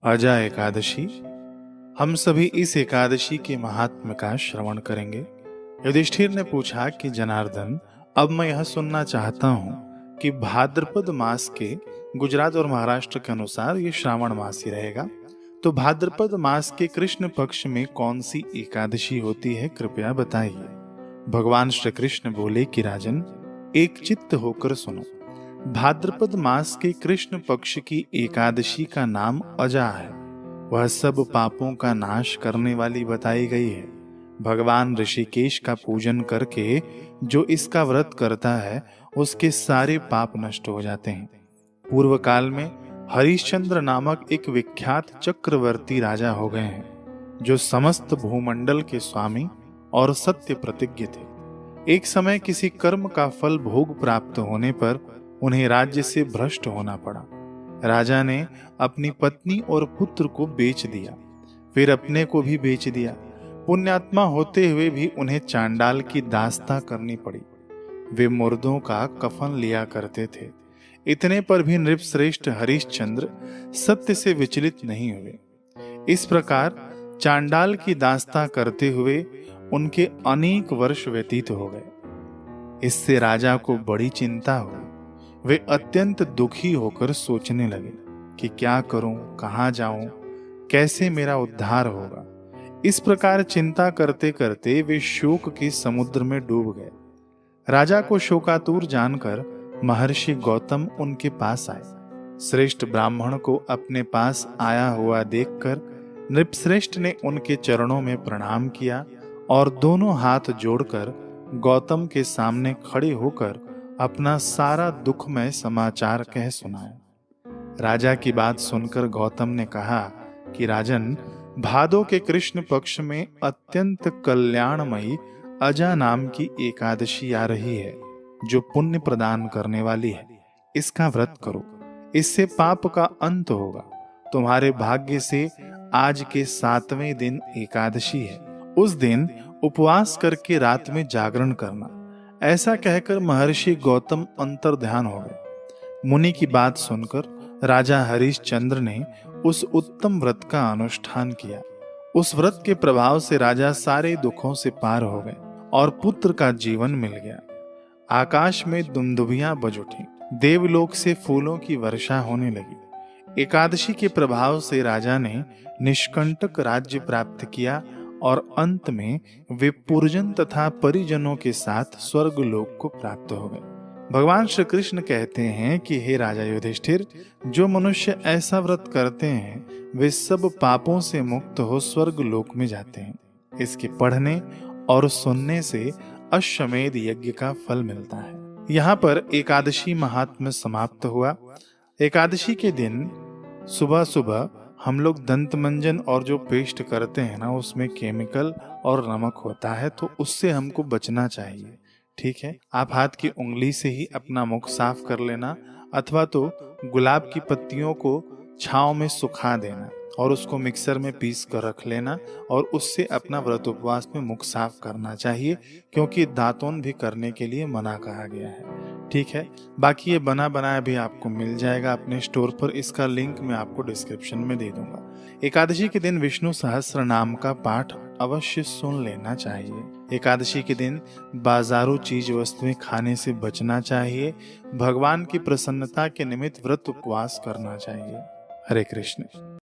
अजा एकादशी। हम सभी इस एकादशी के महात्म्य का श्रवण करेंगे। युधिष्ठिर ने पूछा कि जनार्दन, अब मैं यह सुनना चाहता हूँ कि भाद्रपद मास के गुजरात और महाराष्ट्र के अनुसार ये श्रावण मास ही रहेगा, तो भाद्रपद मास के कृष्ण पक्ष में कौन सी एकादशी होती है, कृपया बताइए। भगवान श्री कृष्ण बोले कि राजन, एक चित्त होकर सुनो। भाद्रपद मास के कृष्ण पक्ष की एकादशी का नाम अजा है। वह सब पापों का नाश करने वाली बताई गई है। भगवान ऋषिकेश का पूजन करके जो इसका व्रत करता है उसके सारे पाप नष्ट हो जाते हैं। पूर्व काल में हरिश्चंद्र नामक एक विख्यात चक्रवर्ती राजा हो गए हैं, जो समस्त भूमंडल के स्वामी और सत्य प्रतिज्ञ थे। एक समय किसी कर्म का फल भोग प्राप्त होने पर उन्हें राज्य से भ्रष्ट होना पड़ा। राजा ने अपनी पत्नी और पुत्र को बेच दिया, फिर अपने को भी बेच दिया। पुण्यात्मा होते हुए भी उन्हें चांडाल की दास्ता करनी पड़ी। वे मुर्दों का कफन लिया करते थे। इतने पर भी नृपश्रेष्ठ हरिश्चंद्र सत्य से विचलित नहीं हुए। इस प्रकार चांडाल की दास्ता करते हुए उनके अनेक वर्ष व्यतीत हो गए। इससे राजा को बड़ी चिंता हुई। वे अत्यंत दुखी होकर सोचने लगे कि क्या करूं, कहां जाऊं, कैसे मेरा उद्धार होगा। इस प्रकार चिंता करते करते वे शोक के समुद्र में डूब गए। राजा को शोकातुर जानकर महर्षि गौतम उनके पास आए। श्रेष्ठ ब्राह्मण को अपने पास आया हुआ देखकर नृपश्रेष्ठ ने उनके चरणों में प्रणाम किया और दोनों हाथ जोड़कर गौतम के सामने खड़े होकर अपना सारा दुखमय समाचार कह सुनाया। राजा की बात सुनकर गौतम ने कहा कि राजन, भादो के कृष्ण पक्ष में अत्यंत कल्याणमयी अजा नाम की एकादशी आ रही है, जो पुण्य प्रदान करने वाली है। इसका व्रत करो, इससे पाप का अंत होगा। तुम्हारे भाग्य से आज के 7वें दिन एकादशी है। उस दिन उपवास करके रात में जागरण करना। ऐसा कहकर महर्षि गौतम अंतर्ध्यान हो गए। मुनि की बात सुनकर राजा हरिश्चंद्र ने उस उत्तम व्रत का अनुष्ठान किया। उस व्रत के प्रभाव से राजा सारे दुखों से पार हो गए और पुत्र का जीवन मिल गया। आकाश में दुंदुभियां बज उठी। देवलोक से फूलों की वर्षा होने लगी। एकादशी के प्रभाव से राजा ने निष्कंटक राज्य प्राप्त किया और अंत में वे पुरजन तथा परिजनों के साथ स्वर्ग लोक को प्राप्त हो गए। भगवान श्री कृष्ण कहते हैं कि हे राजा युधिष्ठिर, जो मनुष्य ऐसा व्रत करते हैं वे सब पापों से मुक्त हो स्वर्ग लोक में जाते हैं। इसके पढ़ने और सुनने से अश्वमेध यज्ञ का फल मिलता है। यहाँ पर एकादशी महात्म्य समाप्त हुआ। एकादशी के दिन सुबह सुबह हम लोग दंत मंजन और जो पेस्ट करते हैं ना, उसमें केमिकल और नमक होता है, तो उससे हमको बचना चाहिए। ठीक है, आप हाथ की उंगली से ही अपना मुख साफ कर लेना, अथवा तो गुलाब की पत्तियों को छांव में सुखा देना और उसको मिक्सर में पीस कर रख लेना और उससे अपना व्रत उपवास में मुख साफ करना चाहिए, क्योंकि दातून भी करने के लिए मना कहा गया है। ठीक है, बाकी ये बना बनाया भी आपको मिल जाएगा अपने स्टोर पर। इसका लिंक मैं आपको डिस्क्रिप्शन में दे दूंगा। एकादशी के दिन विष्णु सहस्त्र नाम का पाठ अवश्य सुन लेना चाहिए। एकादशी के दिन बाजारू चीज वस्तुएं खाने से बचना चाहिए। भगवान की प्रसन्नता के निमित्त व्रत उपवास करना चाहिए। हरे कृष्ण।